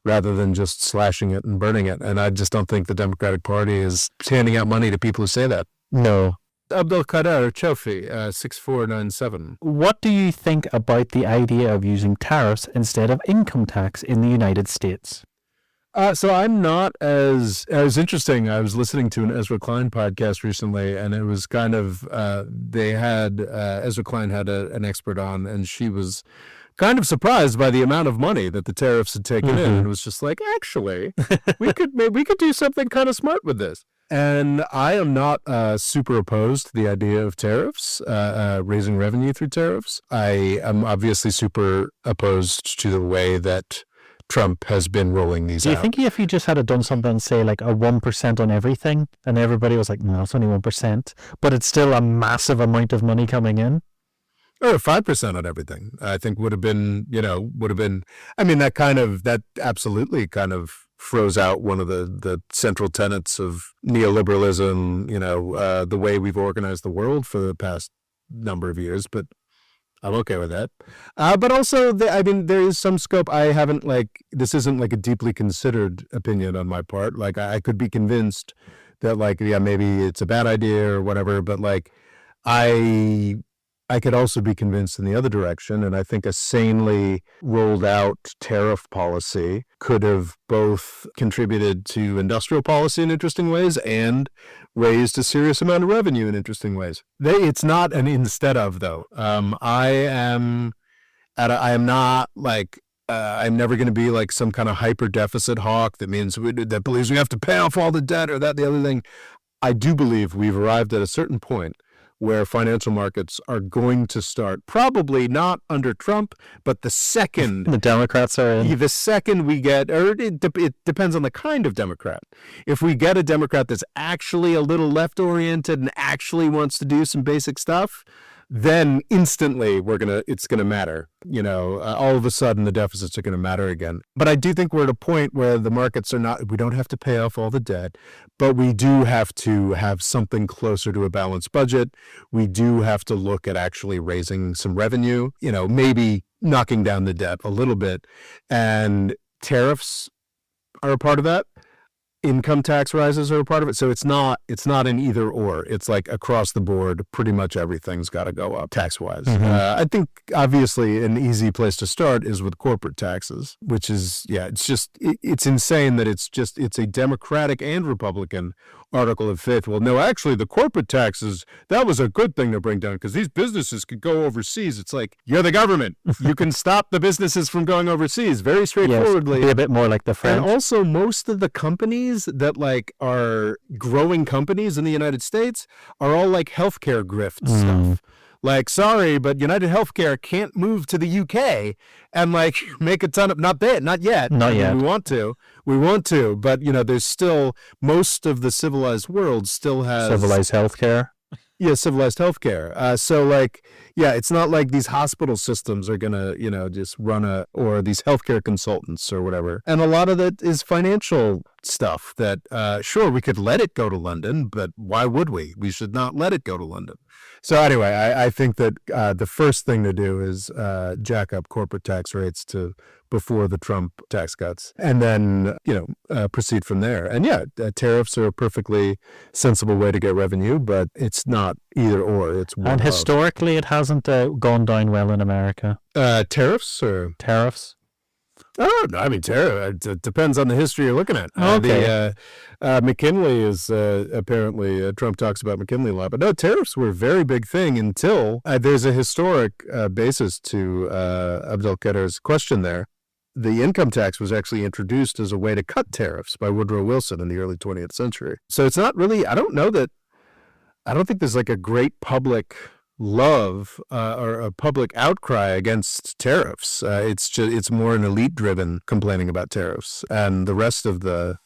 rather than just slashing it and burning it. And I just don't think the Democratic Party is handing out money to people who say that. No. Abdelkader Chofi, 6497. What do you think about the idea of using tariffs instead of income tax in the United States? So I'm not as interesting. I was listening to an Ezra Klein podcast recently, and it was kind of they had Ezra Klein had an expert on, and she was kind of surprised by the amount of money that the tariffs had taken in, and was just like, actually, we could do something kind of smart with this. And I am not super opposed to the idea of tariffs, raising revenue through tariffs. I am obviously super opposed to the way that Trump has been rolling these out. Do you think if you just had done something, say like a 1% on everything, and everybody was like, no, it's only 1%, but it's still a massive amount of money coming in? Or 5% on everything, I think would have been, I mean, that absolutely kind of froze out one of the central tenets of neoliberalism, the way we've organized the world for the past number of years, but I'm okay with that. But also, there is some scope. I haven't this isn't like a deeply considered opinion on my part. Like I could be convinced that maybe it's a bad idea or whatever, but I could also be convinced in the other direction. And I think a sanely rolled out tariff policy could have both contributed to industrial policy in interesting ways and raised a serious amount of revenue in interesting ways. It's not an instead of, though. I am not I'm never going to be like some kind of hyper deficit hawk that believes we have to pay off all the debt or the other thing. I do believe we've arrived at a certain point where financial markets are going to start, probably not under Trump, but the second the Democrats are in. The second we get, or it depends on the kind of Democrat. If we get a Democrat that's actually a little left-oriented and actually wants to do some basic stuff, then instantly it's gonna matter. All of a sudden the deficits are gonna matter again. But I do think we're at a point where the markets we don't have to pay off all the debt, but we do have to have something closer to a balanced budget. We do have to look at actually raising some revenue, maybe knocking down the debt a little bit. And tariffs are a part of that. income tax rises are a part of it. So it's not an either or. It's like across the board, pretty much everything's got to go up tax wise. I think obviously an easy place to start is with corporate taxes, which is, it's insane that it's a Democratic and Republican article of faith. Well, no, actually the corporate taxes, that was a good thing to bring down because these businesses could go overseas. It's like, you're the government. You can stop the businesses from going overseas very straightforwardly. Yes, be a bit more like the French. And also most of the companies that like are growing companies in the United States are all like healthcare grift stuff. Like, sorry, but United Healthcare can't move to the UK and like make a ton of, not yet. Not We yet. want to, but there's still, most of the civilized world still has Civilized healthcare. Yeah, civilized healthcare. So like, it's not like these hospital systems are gonna, just run or these healthcare consultants or whatever. And a lot of that is financial stuff that, sure, we could let it go to London, but why would we? We should not let it go to London. So anyway, I think that the first thing to do is jack up corporate tax rates to before the Trump tax cuts, and then proceed from there. And tariffs are a perfectly sensible way to get revenue, but it's not either or. It's one. And historically, it hasn't gone down well in America. Tariffs or tariffs. Oh, no, I mean, it depends on the history you're looking at. Okay. McKinley is apparently, Trump talks about McKinley a lot, but no, tariffs were a very big thing until there's a historic basis to Abdelkader's question there. The income tax was actually introduced as a way to cut tariffs by Woodrow Wilson in the early 20th century. So it's not really, I don't think there's like a great public love or a public outcry against tariffs. It's more an elite-driven complaining about tariffs, and the rest of the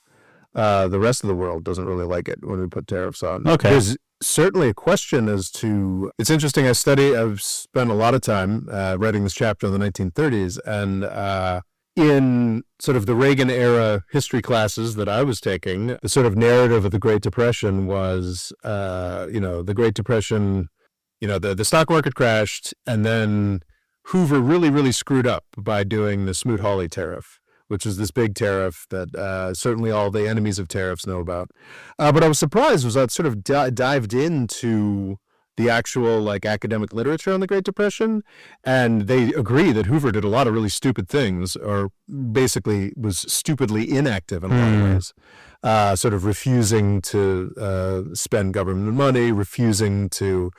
world doesn't really like it when we put tariffs on. Okay. There's certainly a question as to. It's interesting. I've spent a lot of time writing this chapter in the 1930s, and in sort of the Reagan era history classes that I was taking, the sort of narrative of the Great Depression was, the Great Depression. The stock market crashed, and then Hoover really, really screwed up by doing the Smoot-Hawley tariff, which is this big tariff that certainly all the enemies of tariffs know about. But I was surprised was I sort of dived into the actual like academic literature on the Great Depression, and they agree that Hoover did a lot of really stupid things, or basically was stupidly inactive in a lot of ways, sort of refusing to spend government money, refusing to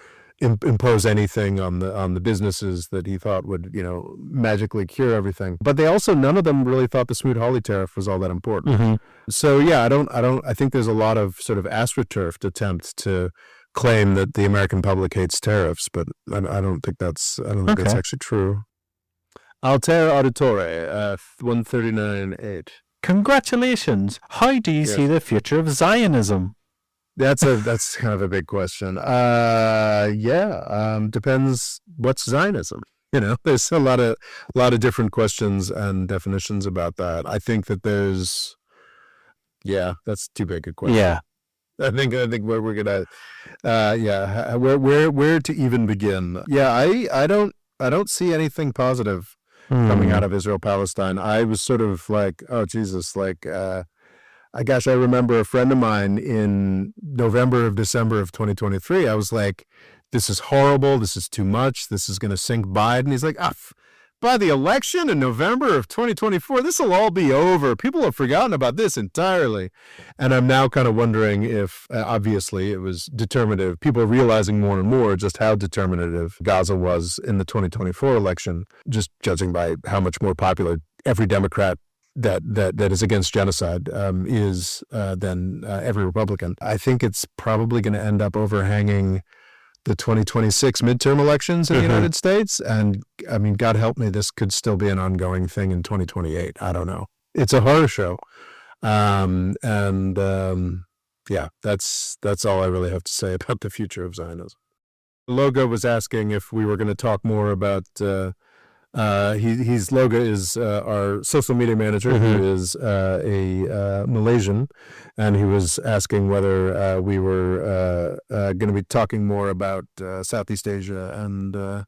impose anything on the businesses that he thought would magically cure everything. But they also, none of them really thought the Smoot-Hawley tariff was all that important. So I think there's a lot of sort of astroturfed attempts to claim that the American public hates tariffs, but I don't think that's actually true. Alter Auditore, 139.8. Congratulations. How do you see the future of Zionism? That's kind of a big question. Depends what's Zionism. There's a lot of different questions and definitions about that. I think that there's, that's too big a question. Yeah. I think where we're gonna, where to even begin. I don't see anything positive coming out of Israel-Palestine. I was sort of like, oh Jesus, like. I remember a friend of mine in December of 2023, I was like, this is horrible. This is too much. This is going to sink Biden. He's like, by the election in November of 2024, this will all be over. People have forgotten about this entirely. And I'm now kind of wondering if, obviously, it was determinative. People are realizing more and more just how determinative Gaza was in the 2024 election, just judging by how much more popular every Democrat that is against genocide is than every Republican. I think it's probably going to end up overhanging the 2026 midterm elections in the United States. And I mean, God help me, this could still be an ongoing thing in 2028. I don't know. It's a horror show. That's all I really have to say about the future of Zionism. Loga was asking if we were going to talk more about Loga is our social media manager, who is a Malaysian, and he was asking whether we were going to be talking more about Southeast Asia and the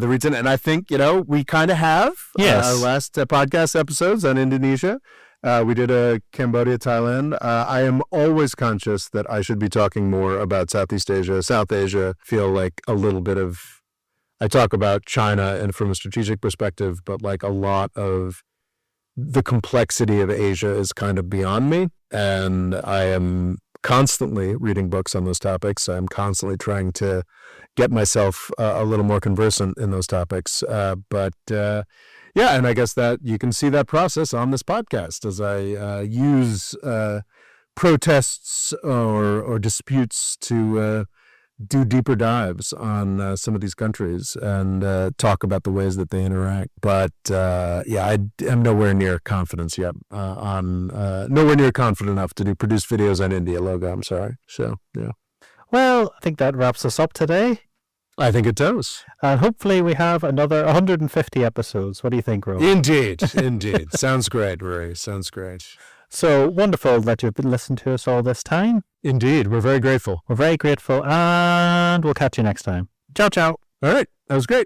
region. And I think we kind of have. Yes. Our last podcast episodes on Indonesia We did a Cambodia, Thailand. I am always conscious that I should be talking more about Southeast Asia, South Asia. Feel like a little bit of, I talk about China and from a strategic perspective, but like a lot of the complexity of Asia is kind of beyond me. And I am constantly reading books on those topics. I'm constantly trying to get myself a little more conversant in those topics. Yeah, and I guess that you can see that process on this podcast as I use protests or disputes to do deeper dives on some of these countries and talk about the ways that they interact. But yeah, I am nowhere near confidence yet nowhere near confident enough to produce videos on India logo. I'm sorry. So yeah. Well, I think that wraps us up today. I think it does. And hopefully we have another 150 episodes. What do you think, Rowan? Indeed. Sounds great, Rory. Sounds great. So wonderful that you've been listening to us all this time. Indeed. We're very grateful. We're very grateful, and we'll catch you next time. Ciao, ciao. All right. That was great.